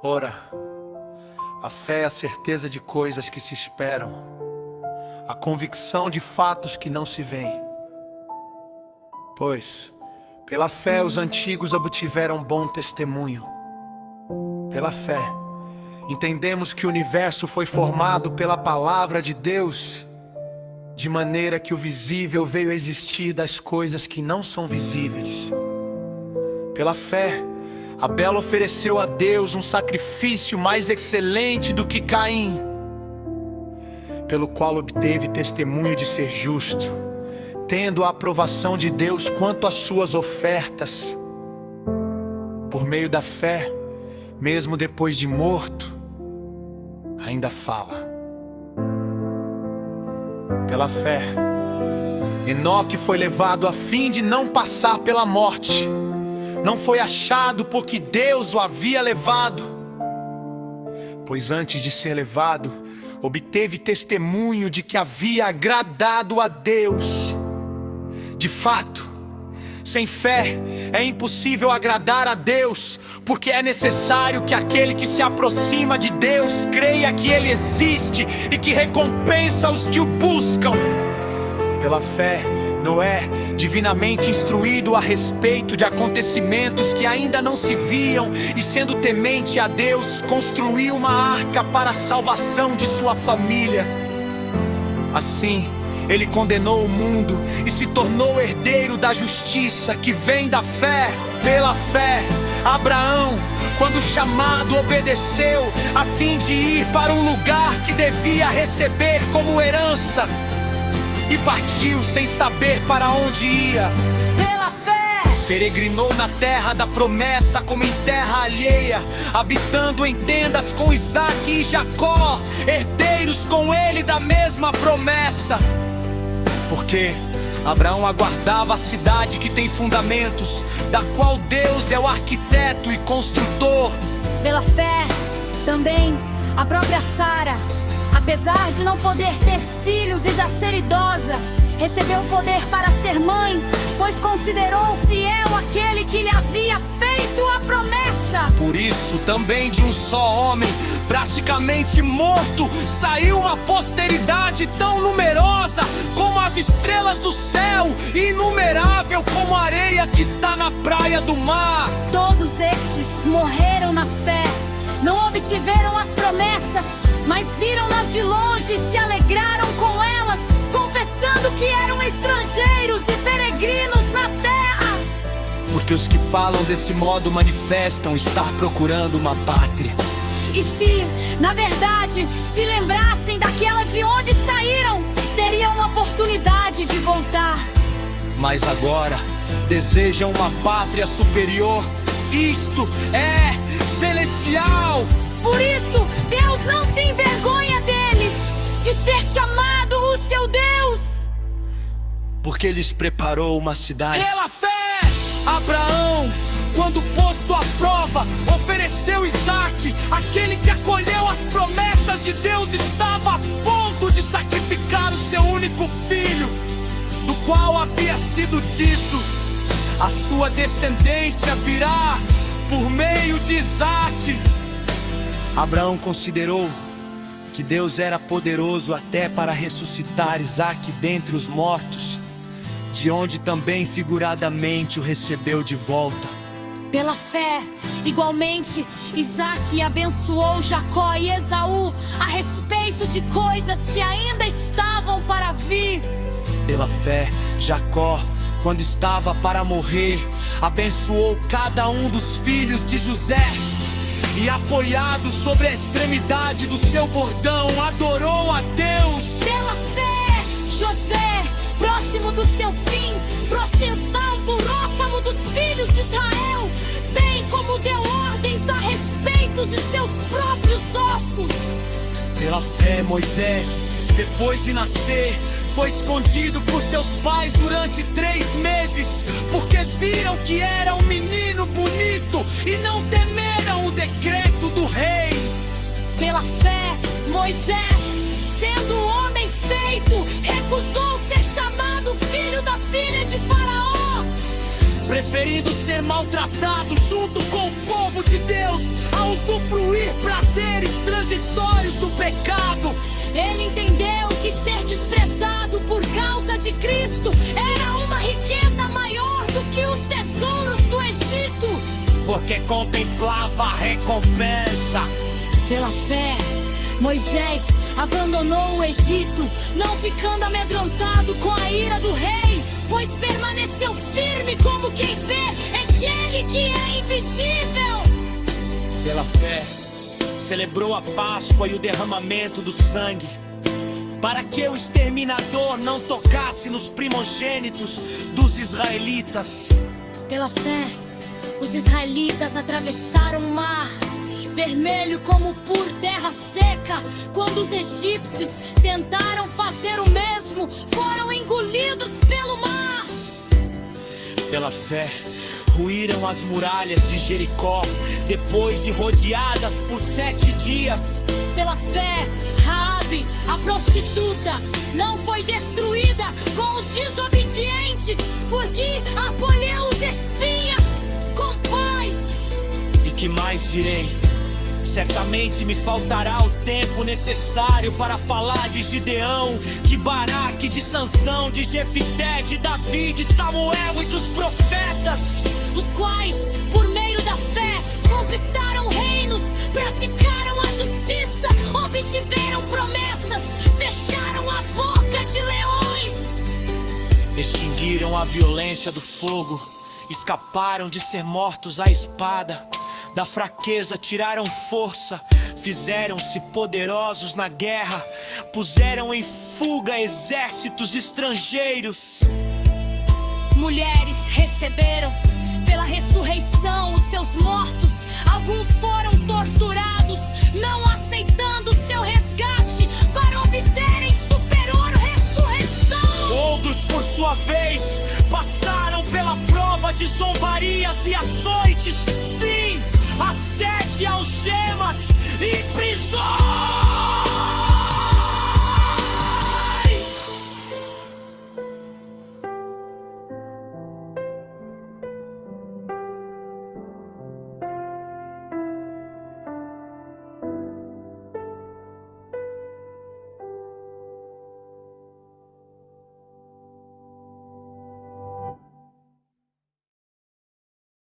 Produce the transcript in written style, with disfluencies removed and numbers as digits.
Ora, a fé é a certeza de coisas que se esperam, a convicção de fatos que não se veem. Pois, pela fé os antigos obtiveram bom testemunho. Pela fé, entendemos que o universo foi formado pela palavra de Deus, de maneira que o visível veio a existir das coisas que não são visíveis. Pela fé, Abel ofereceu a Deus um sacrifício mais excelente do que Caim, pelo qual obteve testemunho de ser justo, tendo a aprovação de Deus quanto às suas ofertas. Por meio da fé, mesmo depois de morto, ainda fala. Pela fé, Enoque foi levado a fim de não passar pela morte. Não foi achado porque Deus o havia levado, pois antes de ser levado, obteve testemunho de que havia agradado a Deus. De fato, sem fé é impossível agradar a Deus, porque é necessário que aquele que se aproxima de Deus creia que Ele existe e que recompensa os que o buscam. Pela fé, Noé, divinamente instruído a respeito de acontecimentos que ainda não se viam, e sendo temente a Deus, construiu uma arca para a salvação de sua família. Assim, ele condenou o mundo e se tornou herdeiro da justiça que vem da fé. Pela fé, Abraão, quando chamado, obedeceu, a fim de ir para um lugar que devia receber como herança, e partiu sem saber para onde ia. Pela fé, peregrinou na terra da promessa como em terra alheia, habitando em tendas com Isaque e Jacó, herdeiros com ele da mesma promessa. Porque Abraão aguardava a cidade que tem fundamentos, da qual Deus é o arquiteto e construtor. Pela fé, também a própria Sara, apesar de não poder ter filhos e já ser idosa, recebeu o poder para ser mãe, pois considerou fiel aquele que lhe havia feito a promessa. Por isso, também de um só homem, praticamente morto, saiu uma posteridade tão numerosa como as estrelas do céu, inumerável como a areia que está na praia do mar. Todos estes morreram na fé, não obtiveram as promessas, mas viram-nas de longe e se alegraram com elas, confessando que eram estrangeiros e peregrinos na terra. Porque os que falam desse modo manifestam estar procurando uma pátria. E se, na verdade, se lembrassem daquela de onde saíram, teriam uma oportunidade de voltar. Mas agora desejam uma pátria superior, isto é, celestial. Por isso, Deus não se envergonha deles, de ser chamado o seu Deus, porque lhes preparou uma cidade. Pela fé, Abraão, quando posto à prova, ofereceu Isaque. Aquele que acolheu as promessas de Deus estava a ponto de sacrificar o seu único filho, do qual havia sido dito: a sua descendência virá por meio de Isaque. Abraão considerou que Deus era poderoso até para ressuscitar Isaque dentre os mortos, de onde também figuradamente o recebeu de volta. Pela fé, igualmente, Isaque abençoou Jacó e Esaú a respeito de coisas que ainda estavam para vir. Pela fé, Jacó, quando estava para morrer, abençoou cada um dos filhos de José, e apoiado sobre a extremidade do seu bordão, adorou a Deus. Pela fé, José, próximo do seu fim, processal próximo dos filhos de Israel, bem como deu ordens a respeito de seus próprios ossos. Pela fé, Moisés, depois de nascer, foi escondido por seus pais durante 3 meses, porque viram que era um menino bonito e não temeram o decreto do rei. Pela fé, Moisés, sendo preferindo ser maltratado junto com o povo de Deus, a usufruir prazeres transitórios do pecado. Ele entendeu que ser desprezado por causa de Cristo era uma riqueza maior do que os tesouros do Egito, porque contemplava a recompensa. Pela fé, Moisés abandonou o Egito, não ficando amedrontado com a ira do rei, pois permaneceu firme como quem vê aquele que é invisível. Pela fé, celebrou a Páscoa e o derramamento do sangue, para que o exterminador não tocasse nos primogênitos dos israelitas. Pela fé, os israelitas atravessaram o mar Vermelho como por terra seca. Quando os egípcios tentaram fazer o mesmo, foram engolidos pelo mar. Pela fé, ruíram as muralhas de Jericó, depois de rodeadas por 7 dias. Pela fé, Raabe, a prostituta, não foi destruída com os desobedientes, porque acolheu os espias com paz. E que mais direi? Certamente me faltará o tempo necessário para falar de Gideão, de Baraque, de Sansão, de Jefité, de Davi, de Samuel e dos profetas, os quais, por meio da fé, conquistaram reinos, praticaram a justiça, obtiveram promessas, fecharam a boca de leões, extinguiram a violência do fogo, escaparam de ser mortos à espada. Da fraqueza tiraram força, fizeram-se poderosos na guerra, puseram em fuga exércitos estrangeiros. Mulheres receberam pela ressurreição os seus mortos, alguns foram torturados, não aceitando seu resgate para obterem superior ressurreição. Outros, por sua vez, passaram pela prova de zombarias e ações.